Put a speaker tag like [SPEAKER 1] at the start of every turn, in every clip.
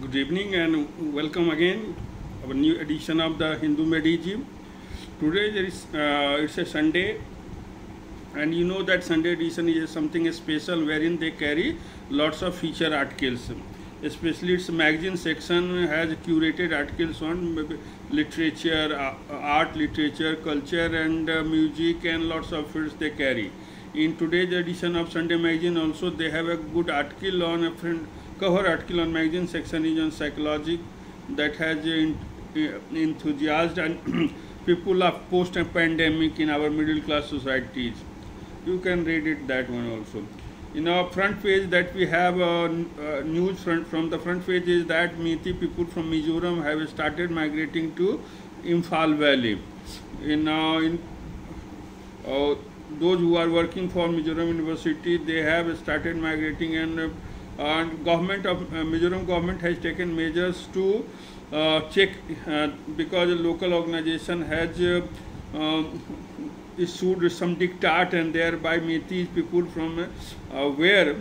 [SPEAKER 1] Good evening and welcome again our new edition of the Hindu Mediji. Today it's a Sunday, and you know that Sunday edition is something special wherein they carry lots of feature articles. Especially its magazine section has curated articles on literature, art, literature, culture, and music, and lots of fields they carry. In today's edition of Sunday magazine also they have a good article on a cover article on magazine section is on psychology that has enthusiasm and people of post-pandemic in our middle class societies. You can read it that one also. In our front page that we have news from the front page is that Meitei people from Mizoram have started migrating to Imphal Valley. Those who are working for Mizoram University, they have started migrating, and government of Mizoram government has taken measures to check because a local organization has issued some diktat, and thereby Meitei people from where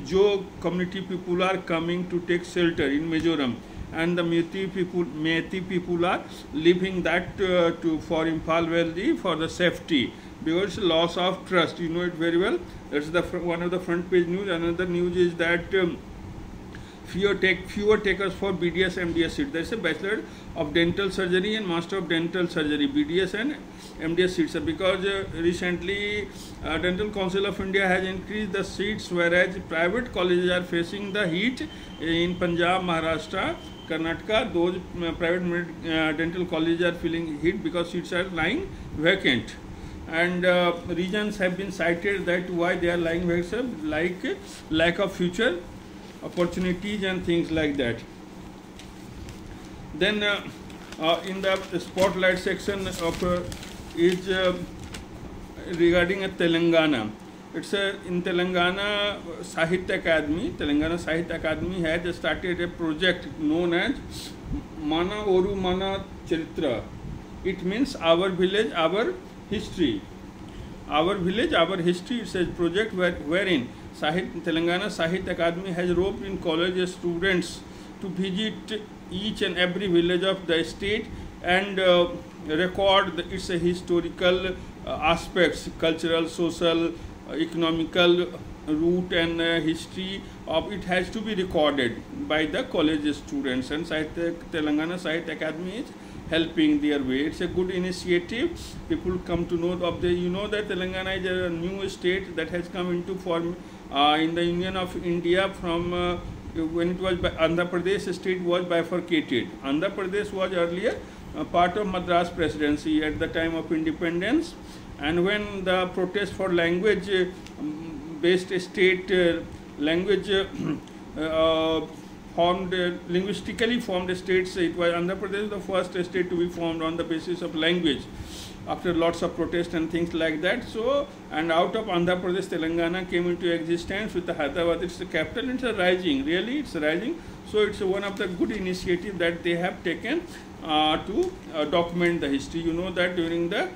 [SPEAKER 1] jo community people are coming to take shelter in Mizoram, and the Meitei people are leaving that for Imphal Valley for the safety, because loss of trust. You know it very well. That's the one of the front page news. Another news is that fewer takers for BDS MDS seats. There is a Bachelor of Dental Surgery and Master of Dental Surgery, BDS and MDS seats, because recently Dental Council of India has increased the seats, whereas private colleges are facing the heat in Punjab, Maharashtra, Karnataka. Those private dental colleges are feeling heat because seats are lying vacant, and reasons have been cited that why they are lying vacant, like lack of future opportunities and things like that. Then in the spotlight section of is regarding Telangana. It's in Telangana Sahitya Academy. Telangana Sahitya Academy has started a project known as Mana Oru Mana Charitra. It means our village, our history. Our village, our history. It's a project wherein Telangana Sahitya Academy has roped in college students to visit each and every village of the state and record its historical aspects, cultural, social, economical root and history of it has to be recorded by the college students, and Telangana Sahitya Academy is helping their way. It's a good initiative. People come to know of you know that Telangana is a new state that has come into form in the Union of India from when it was Andhra Pradesh state was bifurcated. Andhra Pradesh was earlier part of Madras Presidency at the time of independence, and when the protest for language based state language linguistically formed states, it was Andhra Pradesh the first state to be formed on the basis of language after lots of protests and things like that. So, and out of Andhra Pradesh, Telangana came into existence with the Hyderabad, it's the capital. It's a rising, really it's rising. So it's one of the good initiatives that they have taken to document the history. You know that during the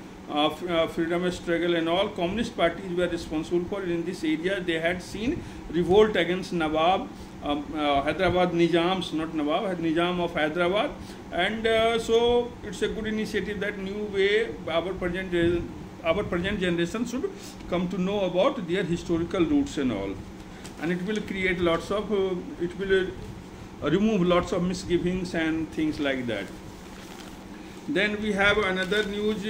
[SPEAKER 1] freedom struggle and all, communist parties were responsible for in this area. They had seen revolt against Nawab, Hyderabad Nizams, not Nawab, Nizam of Hyderabad, and so it's a good initiative that new way our present generation should come to know about their historical roots and all, and it will create lots of it will remove lots of misgivings and things like that. Then we have another news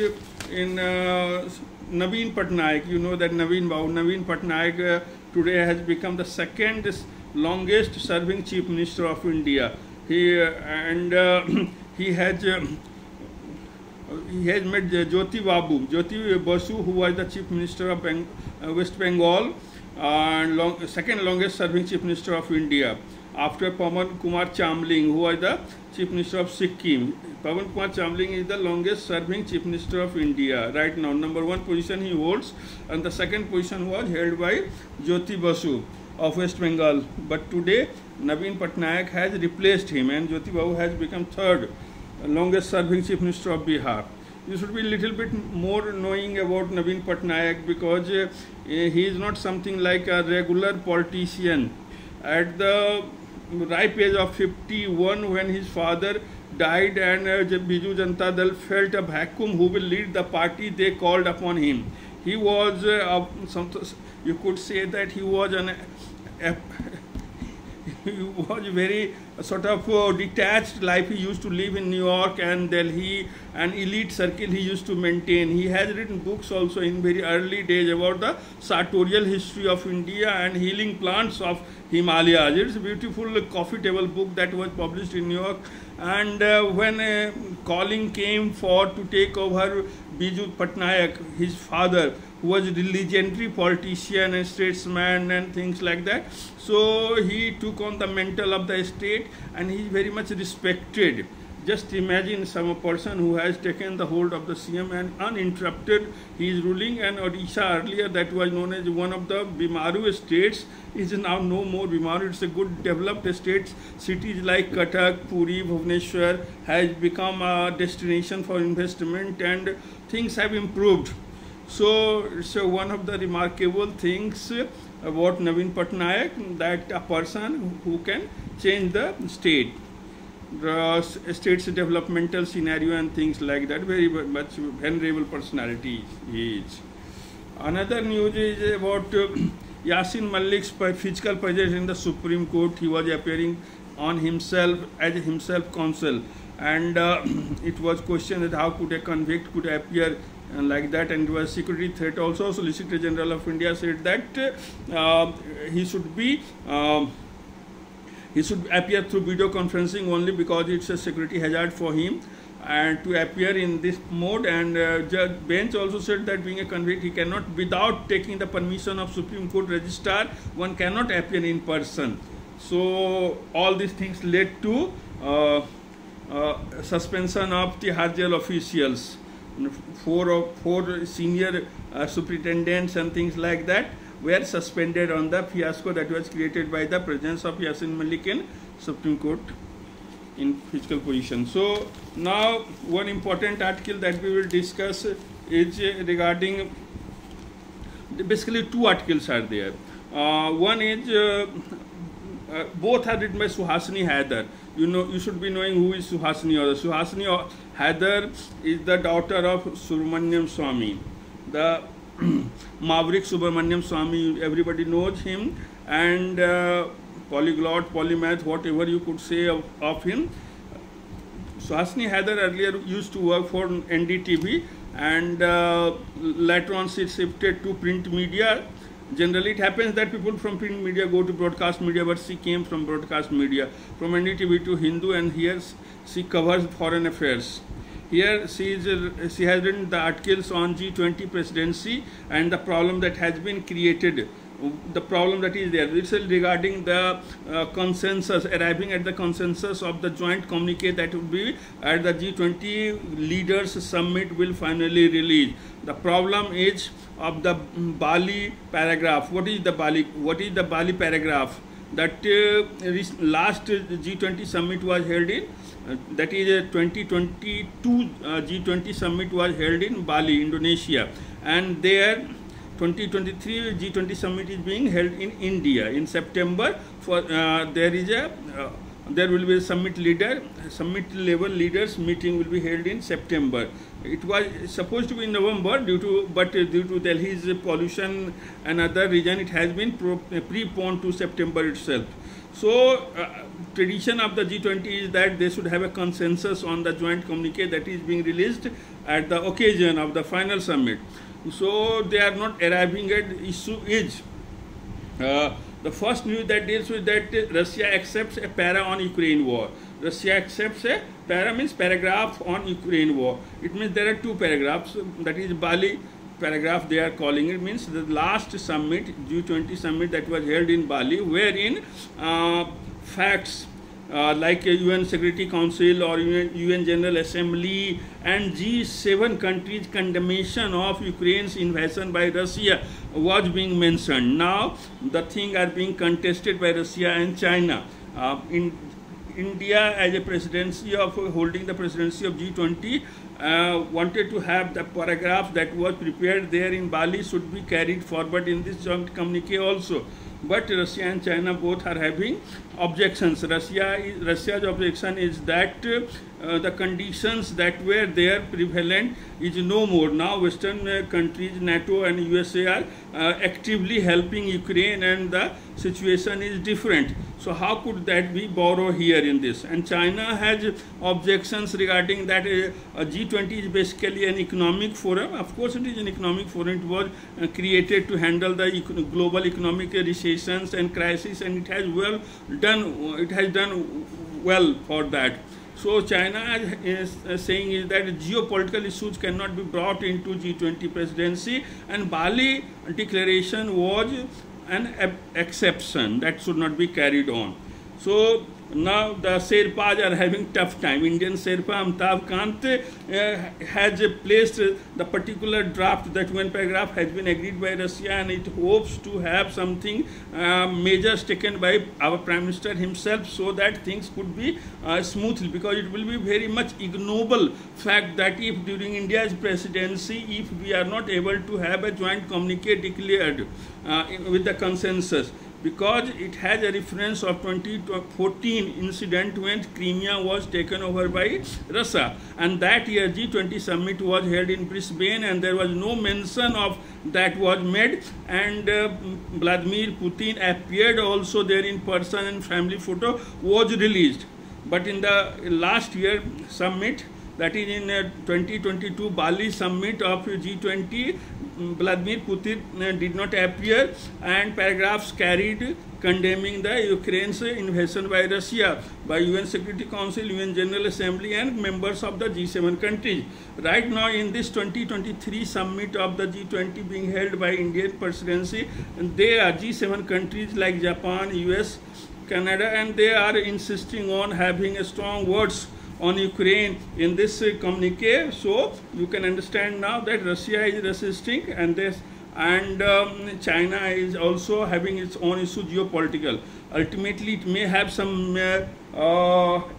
[SPEAKER 1] in Naveen Patnaik. You know that Naveen Patnaik today has become the second longest serving Chief Minister of India. He has met Jyoti Basu, who was the Chief Minister of West Bengal, and second longest serving Chief Minister of India, after Pawan Kumar Chamling, who was the Chief Minister of Sikkim. Pawan Kumar Chamling is the longest serving Chief Minister of India right now. Number one position he holds, and the second position was held by Jyoti Basu of West Bengal. But today Naveen Patnaik has replaced him, and Jyoti Basu has become third longest serving Chief Minister of Bihar. You should be a little bit more knowing about Naveen Patnaik, because he is not something like a regular politician. At the ripe age of 51 when his father died, and Biju Janata Dal felt a vacuum who will lead the party. They called upon him. He was, you could say that he was he was very sort of detached life. He used to live in New York and Delhi, an elite circle he used to maintain. He has written books also in very early days about the sartorial history of India and healing plants of Himalayas. It's a beautiful coffee table book that was published in New York. And when calling came for to take over Biju Patnaik, his father, who was a legendary politician and statesman and things like that, so he took on the mantle of the state, and he is very much respected. Just imagine some person who has taken the hold of the CM and uninterrupted he is ruling. And Odisha earlier, that was known as one of the Bimaru states, is now no more Bimaru. It's a good developed state. Cities like Cuttack, Puri, Bhubaneswar has become a destination for investment, and things have improved. So it's one of the remarkable things about Naveen Patnaik, that a person who can change the state. The state's developmental scenario and things like that. Very much venerable personality he is. Another news is about Yasin Malik's physical presence in the Supreme Court. He was appearing on himself as himself counsel, and it was questioned that how could a convict could appear like that, and it was security threat also. Solicitor General of India said that he should appear through video conferencing only because it's a security hazard for him and to appear in this mode. And Judge Bench also said that being a convict, he cannot, without taking the permission of Supreme Court Registrar, one cannot appear in person. So all these things led to suspension of the Tihar jail officials. Four senior superintendents and things like that were suspended on the fiasco that was created by the presence of Yasin Malik in Supreme Court in physical position. So now one important article that we will discuss is regarding, basically two articles are there. One is both are written by Suhasini Haider. You should be knowing who is Suhasini Haider. Suhasini Haider is the daughter of Subramaniam Swamy, the Maverick Subramaniam Swamy. Everybody knows him, and polyglot, polymath, whatever you could say of him. Suhasini Haider earlier used to work for NDTV, and later on she shifted to print media. Generally it happens that people from print media go to broadcast media, but she came from broadcast media, from NDTV to Hindu, and here she covers foreign affairs. Here she has written the articles on G20 presidency and the problem that has been created, the problem that is there. It's regarding the consensus, arriving at the consensus of the joint communique that will be at the G20 leaders summit will finally release. The problem is of the Bali paragraph. What is the Bali paragraph? That last G20 summit was held in, that is a 2022 G20 summit was held in Bali, Indonesia, and there 2023 G20 summit is being held in India in September. For there will be a summit level leaders meeting will be held in September. It was supposed to be in November, but due to Delhi's pollution and other reason, it has been preponed to September itself. So tradition of the G20 is that they should have a consensus on the joint communique that is being released at the occasion of the final summit. So they are not arriving at issue is the first news that deals with that Russia accepts a para on Ukraine war. Russia accepts a para means paragraph on Ukraine war. It means there are two paragraphs, that is Bali paragraph they are calling it, means the last summit, G20 summit that was held in Bali, wherein facts like UN Security Council or UN General Assembly and G7 countries' condemnation of Ukraine's invasion by Russia was being mentioned. Now the thing are being contested by Russia and China. In India, as a presidency of holding the presidency of G20, wanted to have the paragraph that was prepared there in Bali should be carried forward in this joint communique also. But Russia and China both are having objections. Russia's objection is that the conditions that were there prevalent is no more. Now Western countries, NATO and USA are actively helping Ukraine, and the situation is different. So how could that be borrow here in this? And China has objections regarding that G20 is basically an economic forum. Of course it is an economic forum. It was created to handle the global economic recessions and crisis, and it has done well for that. So China is saying is that geopolitical issues cannot be brought into G20 presidency, and Bali declaration was an exception that should not be carried on. So now the Sherpas are having tough time. Indian Sherpa Amitabh Kant has placed the particular draft, that one paragraph has been agreed by Russia, and it hopes to have something measures taken by our Prime Minister himself, so that things could be smoothly, because it will be very much ignoble fact that if during India's presidency, if we are not able to have a joint communique declared with the consensus, because it has a reference of 2014 incident when Crimea was taken over by Russia, and that year G20 summit was held in Brisbane, and there was no mention of that was made, and Vladimir Putin appeared also there in person, and family photo was released. But in the last year summit, that is in 2022 Bali summit of G20, Vladimir Putin did not appear, and paragraphs carried condemning the Ukraine's invasion by Russia by UN Security Council, UN General Assembly and members of the G7 countries. Right now in this 2023 summit of the G20 being held by Indian presidency, they are G7 countries like Japan, US, Canada, and they are insisting on having strong words on Ukraine in this communique. So you can understand now that Russia is resisting, and China is also having its own issue, geopolitical. Ultimately it may have some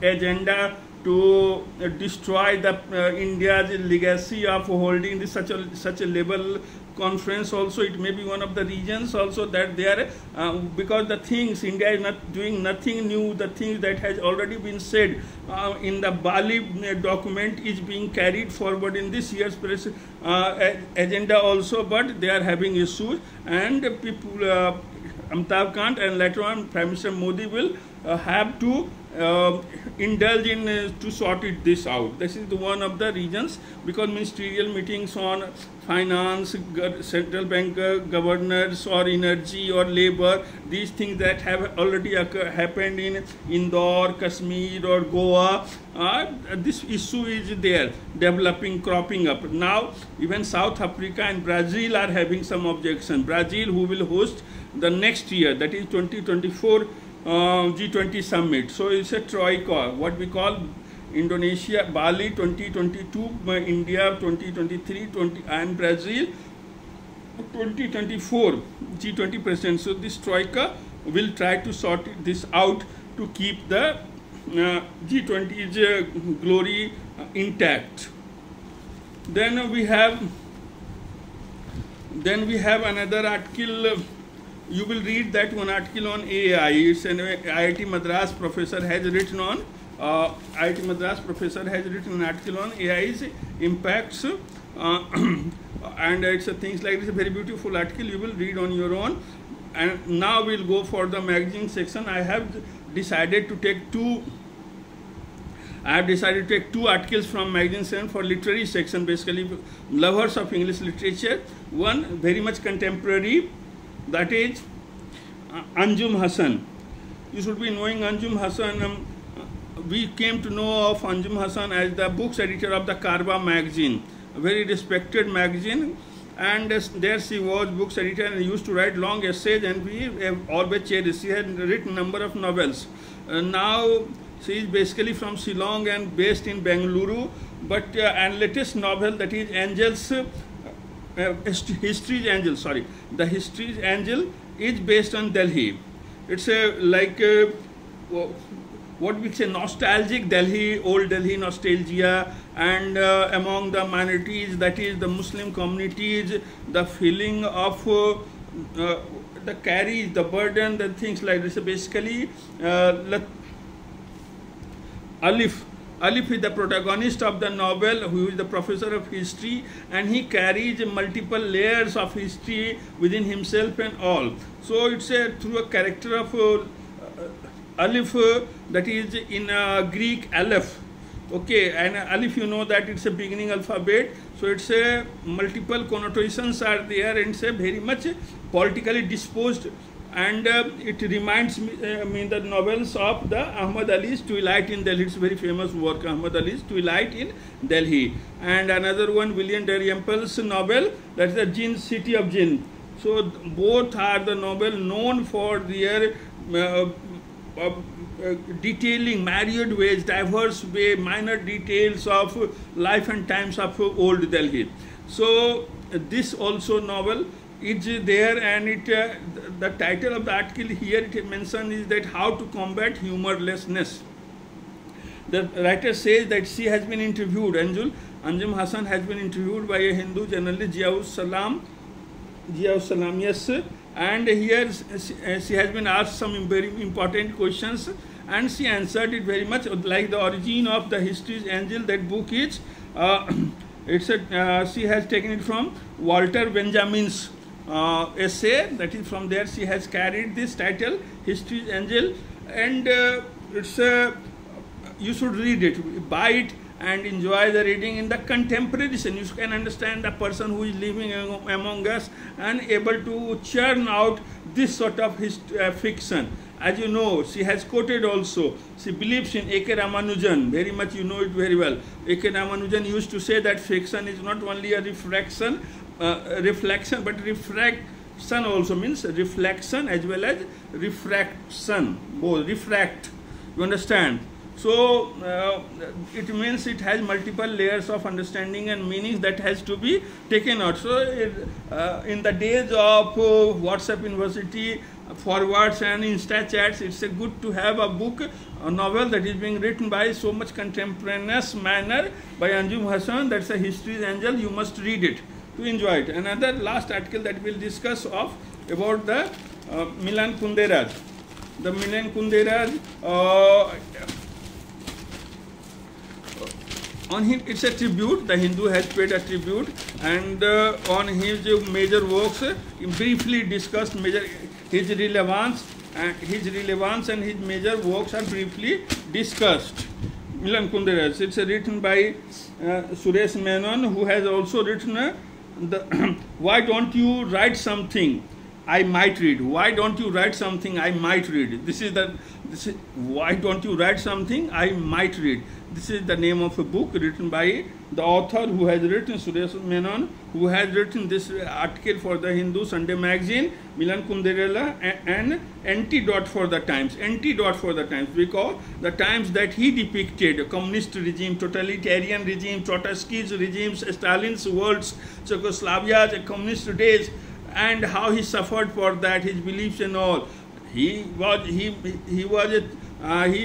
[SPEAKER 1] agenda to destroy the India's legacy of holding this such a level conference. Also it may be one of the reasons also that they are because the things India is not doing nothing new, the things that has already been said in the Bali document is being carried forward in this year's press agenda also, but they are having issues, and people Amitabh Kant and later on Prime Minister Modi will have to indulge in to sort this out. This is one of the reasons, because ministerial meetings on finance, central bank governors, or energy or labor, these things that have already happened in Indore, Kashmir or Goa, this issue is there developing, cropping up. Now even South Africa and Brazil are having some objection. Brazil, who will host the next year, that is 2024 G20 summit. So it's a troika, what we call Indonesia, Bali 2022, India 2023, and Brazil 2024 G20 president. So this troika will try to sort this out to keep the G20's glory intact. Then we have another article. You will read that one article on AI. It's an IIT Madras professor has written on. IIT Madras professor has written an article on AI's impacts, and it's things like this. A very beautiful article. You will read on your own. And now we'll go for the magazine section. I have decided to take two articles from magazine section for literary section, basically lovers of English literature. One very much contemporary, that is Anjum Hasan. You should be knowing Anjum Hasan. We came to know of Anjum Hasan as the books editor of the Karwa magazine, a very respected magazine, and there she was books editor and used to write long essays, and we have always cherished. She had written a number of novels. Now she is basically from Shillong and based in Bengaluru, but and latest novel, that is Angels, History's Angel, the History's Angel is based on Delhi. It's what we say nostalgic Delhi, old Delhi nostalgia, and among the minorities, that is the Muslim communities, the feeling of the carry, the burden, the things like this. Basically, Alif is the protagonist of the novel, who is the professor of history, and he carries multiple layers of history within himself and all. So it's through a character of Alif, that is in Greek Aleph. Okay, and Alif, you know that it's a beginning alphabet, so it's a multiple connotations are there, and it's a very much politically disposed, and it reminds me the novels of the Ahmad Ali's Twilight in Delhi. It's a very famous work, Ahmad Ali's Twilight in Delhi. And another one, William Dalrymple's novel, that's the Jinn, City of Jinn. So both are the novel known for their detailing myriad ways, diverse way, minor details of life and times of old Delhi. So this also novel is there, and it the title of the article here it mentions is that how to combat humorlessness. The writer says that she has been interviewed, Anjum Hassan has been interviewed by a Hindu journalist, Ziaul Salam, yes, and here she has been asked some very important questions, and she answered it very much like the origin of the history's angel. That book is she has taken it from Walter Benjamin's essay. That is from there she has carried this title, History's Angel, and it's you should read it, buy it, and enjoy the reading in the contemporary sense. You can understand the person who is living among us and able to churn out this sort of fiction. As you know, she has quoted also, she believes in A.K. Ramanujan, very much, you know it very well. A.K. Ramanujan used to say that fiction is not only a reflection, but refraction also means reflection as well as refraction, both, refract, you understand. So it means it has multiple layers of understanding and meanings that has to be taken out. So in the days of WhatsApp University forwards and Insta chats, it's a good to have a book, a novel that is being written by so much contemporaneous manner by Anjum Hassan. That's a History's Angel. You must read it to enjoy it. Another last article that we'll discuss of about the Milan Kunderaj. The Milan Kunderaj, on him, it's a tribute. The Hindu has paid a tribute, and on his major works, briefly discussed his relevance and his major works are briefly discussed. Milan Kunderaj. It's written by Suresh Menon, who has also written Why Don't You Write Something I Might Read. Why don't you write something I might read? This is Why Don't You Write Something I Might Read. This is the name of a book written by the author who has written, Suresh Menon, who has written this article for the Hindu Sunday magazine, Milan Kundera, an antidote for the times. Antidote for the times, because the times that he depicted, a communist regime, totalitarian regime, Trotsky's regimes, Stalin's worlds, Czechoslovakia's communist days, and how he suffered for that, his beliefs and all. He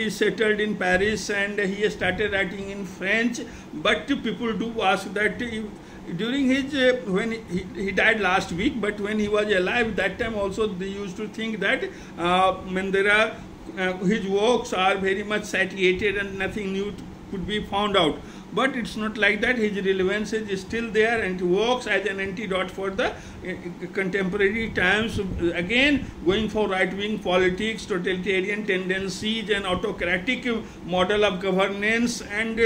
[SPEAKER 1] settled in Paris and he started writing in French, but people do ask that during his, when he died last week, but when he was alive, that time also they used to think that his works are very much satiated and nothing new could be found out. But it's not like that. His relevance is still there and works as an antidote for the contemporary times. Again, going for right-wing politics, totalitarian tendencies, and autocratic model of governance, and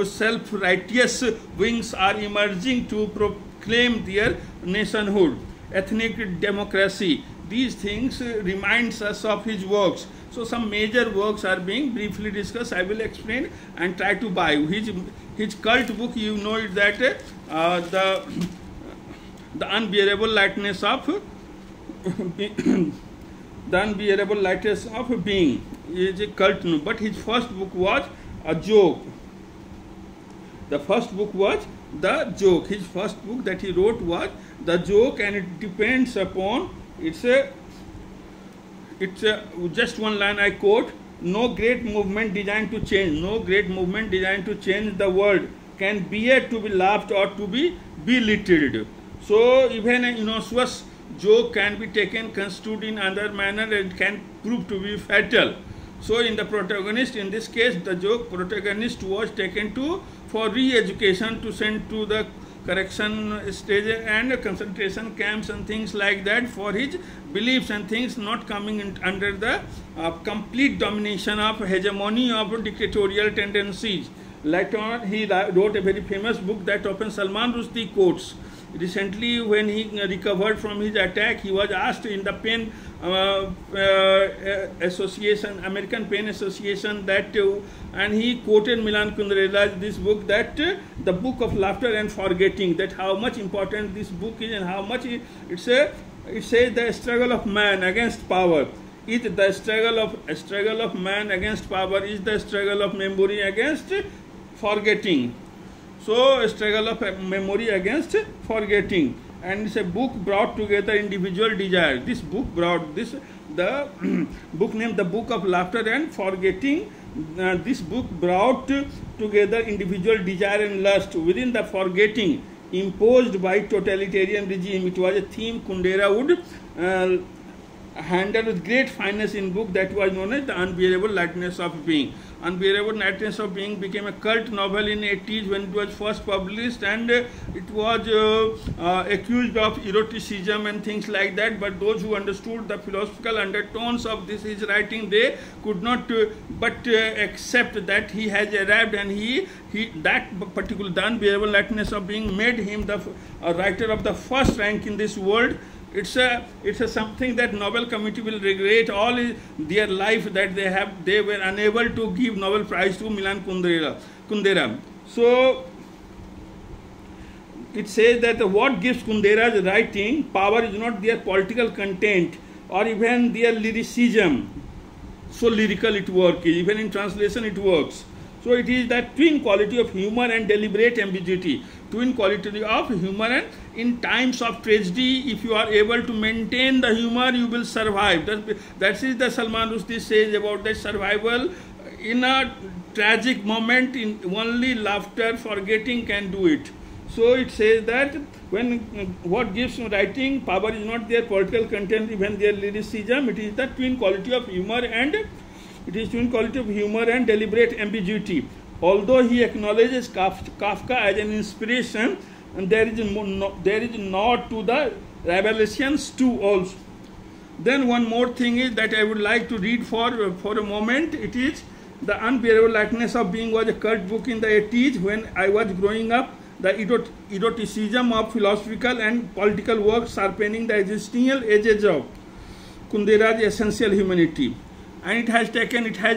[SPEAKER 1] self-righteous wings are emerging to proclaim their nationhood. Ethnic democracy. These things reminds us of his works. So some major works are being briefly discussed. I will explain and try to buy his cult book. You know it that the unbearable lightness of the unbearable lightness of being is a cult. But his first book was a joke. The first book was the joke. His first book that he wrote was the joke, and it depends upon it's just one line I quote. no great movement designed to change, no great movement designed to change the world can bear to be laughed or to be belittled. So even an innocuous joke can be taken, construed in other manner, and can prove to be fatal. So in the protagonist, in this case, the joke protagonist was taken to for re-education, to send to the correction stage and concentration camps and things like that, for his beliefs and things not coming in under the complete domination of hegemony of dictatorial tendencies. Later on, he wrote a very famous book that often Salman Rushdie quotes. Recently, when he recovered from his attack, he was asked in the Pain Association, American Pain Association, that and he quoted Milan Kunderela's this book, that the book of laughter and forgetting, that how much important this book is and how much it says the struggle of man against power is the struggle of man against power is the struggle of memory against forgetting. So, a struggle of memory against forgetting, and it's a book brought together individual desire. This book brought the book named The Book of Laughter and Forgetting. This book brought together individual desire and lust within the forgetting imposed by totalitarian regime. It was a theme Kundera would handle with great fineness in book that was known as The Unbearable Lightness of Being. Unbearable Lightness of Being became a cult novel in 80s when it was first published, and it was accused of eroticism and things like that. But those who understood the philosophical undertones of his writing, they could not but accept that he has arrived, and he that particular The Unbearable Lightness of Being made him the writer of the first rank in this world. It's a something that Nobel Committee will regret all their life, that they were unable to give Nobel Prize to Milan Kundera. So it says that what gives Kundera's writing power is not their political content or even their lyricism. So lyrical it works, even in translation it works. So it is that twin quality of humor and deliberate ambiguity. Twin quality of humor, and in times of tragedy, if you are able to maintain the humor, you will survive. That is the Salman Rushdie says about the survival in a tragic moment. In only laughter, forgetting can do it. So it says that when what gives writing power is not their political content, even their lyricism. It is the twin quality of humor and deliberate ambiguity. Although he acknowledges Kafka as an inspiration, and there is nod to the revelations too also. Then one more thing is that I would like to read for a moment. It is The Unbearable Lightness of Being was a cult book in the 80s when I was growing up. The eroticism of philosophical and political works sharpening the existential edges of Kundera's essential humanity. And it has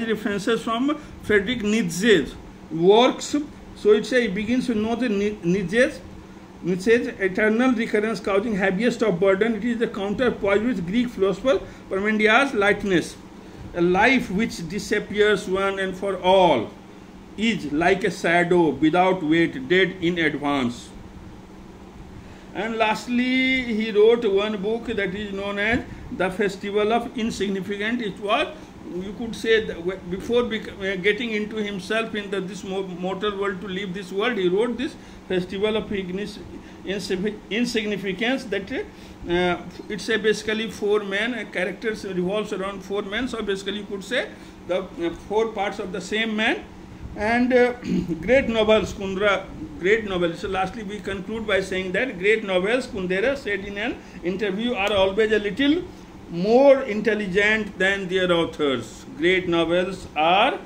[SPEAKER 1] references from Friedrich Nietzsche's works. So it begins with Nietzsche's eternal recurrence causing heaviest of burden. It is the counterpoise with Greek philosopher Parmenides' lightness. A life which disappears one and for all is like a shadow without weight, dead in advance. And lastly, he wrote one book that is known as The Festival of Insignificance. It was, you could say, that before getting into himself in this mortal world to leave this world, he wrote this Festival of Insignificance. That it's basically 4 men. Characters revolves around 4 men. So basically, you could say the 4 parts of the same man. And great novels, great novels. So lastly, we conclude by saying that great novels, Kundera said in an interview, are always a little more intelligent than their authors. Great novels are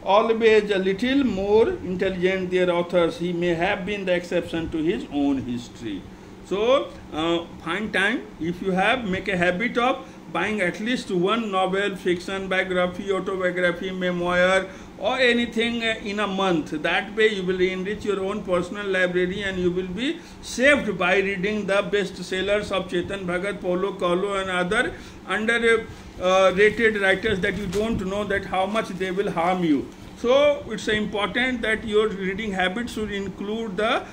[SPEAKER 1] always a little more intelligent than their authors. He may have been the exception to his own history. So find time, if you have, make a habit of buying at least one novel, fiction, biography, autobiography, memoir, or anything in a month. That way you will enrich your own personal library and you will be saved by reading the bestsellers of Chetan Bhagat, Paulo Coelho and other underrated writers that you don't know that how much they will harm you. So it's important that your reading habits should include the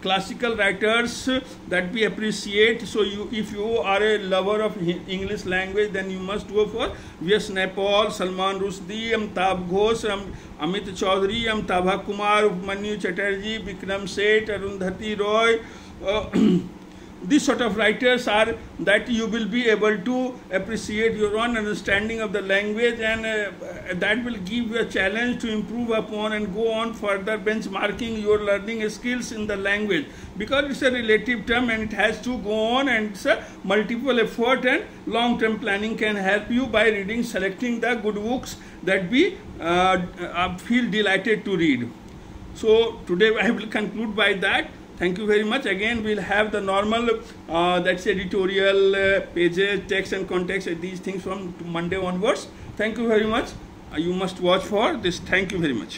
[SPEAKER 1] classical writers that we appreciate. So if you are a lover of English language, then you must go for V.S. Naipaul, Salman Rushdie, Amitabh Ghosh, Amit Chaudhary, Amitabh Kumar, Manu Chatterjee, Vikram Seth, Arundhati Roy. These sort of writers are that you will be able to appreciate your own understanding of the language, and that will give you a challenge to improve upon and go on further benchmarking your learning skills in the language, because it's a relative term and it has to go on, and it's a multiple effort, and long-term planning can help you by reading, selecting the good books that we feel delighted to read. So today I will conclude by that. Thank you very much. Again, we'll have the normal, that's editorial, pages, text and context, these things from Monday onwards. Thank you very much. You must watch for this. Thank you very much.